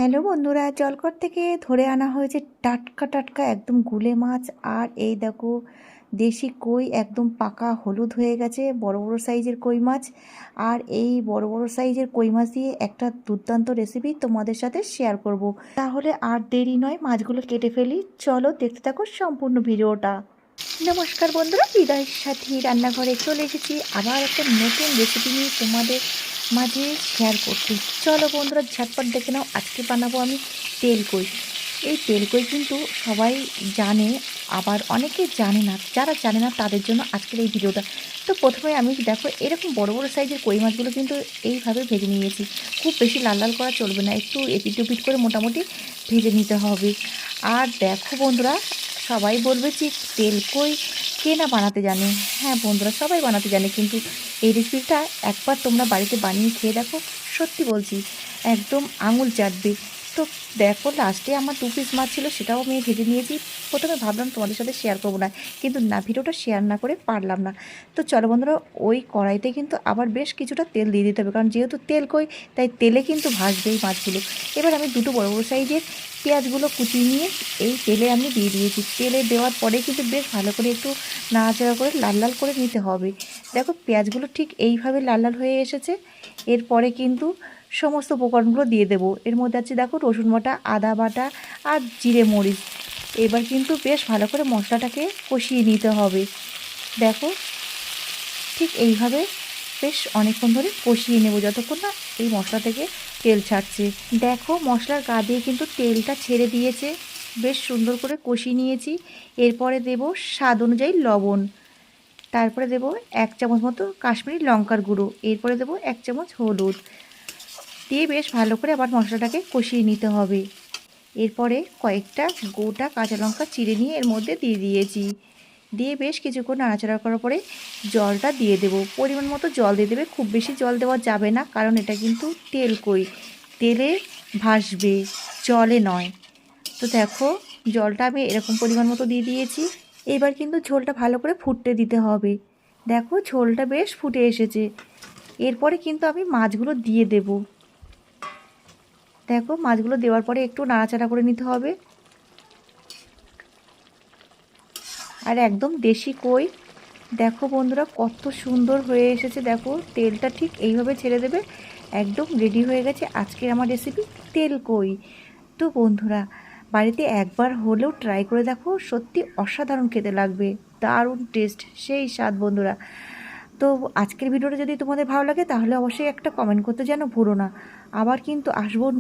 Hello বন্ধুরা, জলকর থেকে ধরে আনা হয়েছে টাটকা টাটকা একদম গুলে মাছ। আর এই দেখো দেশি কই একদম পাকা হলুদ হয়ে গেছে, বড় বড় সাইজের কই মাছ। আর এই বড় বড় সাইজের কই মাছ দিয়ে একটা দুর্দান্ত রেসিপি তোমাদের সাথে শেয়ার করব। তাহলে আর দেরি নয়, মাছগুলো কেটে ফেলি। চলো দেখতে থাকো সম্পূর্ণ ভিডিওটা। নমস্কার বন্ধুরা, হৃদয়ের সাথী রান্নাঘরে চলে এসেছি আবার একটা নতুন রেসিপি নিয়ে তোমাদের মাঝে শেয়ার করতে। চলো বন্ধুরা ঝটপট দেখে নাও, আজকে বানাবো আমি তেলকই। এই তেলকই কিন্তু সবাই জানে, আবার অনেকে জানে না। যারা জানে না তাদের জন্য আজকের এই ভিডিওটা। তো প্রথমে আমি দেখো এরকম বড় বড় সাইজের কই মাছগুলো কিন্তু এইভাবে ভেজে নিয়েছি। খুব বেশি লাল লাল করা চলবে না, একটু এপিট ওপিট করে মোটামুটি ভেজে নিতে হবে। আর দেখো বন্ধুরা, সবাই বলবে যে তেলকই কে না বানাতে জানে। হ্যাঁ বন্ধুরা, সবাই বানাতে জানে, কিন্তু এই রেসিপিটা একবার তোমরা বাড়িতে বানিয়ে খেয়ে দেখো, সত্যি বলছি একদম আঙুল চাটবে। তো দেখো লাস্টে আমার 2 পিস মাছ ছিল, সেটাও আমি ভেজে নিয়েছি। প্রথমে ভাবলাম তোমাদের সাথে শেয়ার করবো না, কিন্তু না, ভিডিওটা শেয়ার না করে পারলাম না। তো চলো বন্ধুরা, ওই কড়াইতে কিন্তু আবার বেশ কিছুটা তেল দিয়ে দিতে হবে, কারণ যেহেতু তেল কই তাই তেলে কিন্তু ভাজবে এই মাছগুলো। এবার আমি দুটো বড় বড় সাইজের পেঁয়াজগুলো কুচিয়ে নিয়ে এই তেলে আমি দিয়ে দিয়েছি। তেলে দেওয়ার পরে কিন্তু বেশ ভালো করে একটু নাড়াচাড়া করে লাল লাল করে নিতে হবে। দেখো পেঁয়াজগুলো ঠিক এইভাবে লাল লাল হয়ে এসেছে। এরপরে কিন্তু সমস্ত উপকরণগুলো দিয়ে দেবো। এর মধ্যে আছে দেখো রসুন বাটা, আদা বাটা আর জিরে মরিচ। এবার কিন্তু বেশ ভালো করে মশলাটাকে কষিয়ে নিতে হবে। দেখো ঠিক এইভাবে বেশ অনেকক্ষণ ধরে কষিয়ে নেব, যতক্ষণ না এই মশলা থেকে তেল ছাড়ছে। দেখো মশলার গা দিয়ে কিন্তু তেলটা ছেড়ে দিয়েছে, বেশ সুন্দর করে কষিয়ে নিয়েছি। এরপরে দেব স্বাদ অনুযায়ী লবণ, তারপরে দেব 1 চামচ মতো কাশ্মীরি লঙ্কার গুঁড়ো, এরপরে দেব 1 চামচ হলুদ দিয়ে বেশ ভালো করে আবার মশলাটাকে কষিয়ে নিতে হবে। এরপরে কয়েকটা গোটা কাঁচা লঙ্কা চিড়ে নিয়ে এর মধ্যে দিয়ে দিয়েছি। দিয়ে বেশ কিছুক্ষণ নাড়াচাড়া করার পরে জলটা দিয়ে দেব। পরিমাণ মতো জল দিয়ে দেবে, খুব বেশি জল দেওয়া যাবে না, কারণ এটা কিন্তু তেলকই, তেলে ভাসবে, জলে নয়। তো দেখো জলটা আমি এরকম পরিমাণ মতো দিয়ে দিয়েছি। এবার কিন্তু ঝোলটা ভালো করে ফুটতে দিতে হবে। দেখো ঝোলটা বেশ ফুটে এসেছে। এরপরে কিন্তু আমি মাছগুলো দিয়ে দেব। দেখো মাছগুলো দেওয়ার পরে একটু নাড়াচাড়া করে নিতে হবে। আর একদম দেশি কই, দেখো বন্ধুরা কত সুন্দর হয়ে এসেছে। দেখো তেলটা ঠিক এইভাবে ছেড়ে দেবে। একদম রেডি হয়ে গেছে আজকের আমার রেসিপি তেলকই। তো বন্ধুরা বাড়িতে একবার হলেও ট্রাই করে দেখো, সত্যি অসাধারণ খেতে লাগবে, দারুণ টেস্ট, সেই স্বাদ বন্ধুরা। তো আজকের ভিডিওটা যদি তোমাদের ভালো লাগে তাহলে অবশ্যই একটা কমেন্ট করতে যেন ভুলো না। আবার কিন্তু আসবো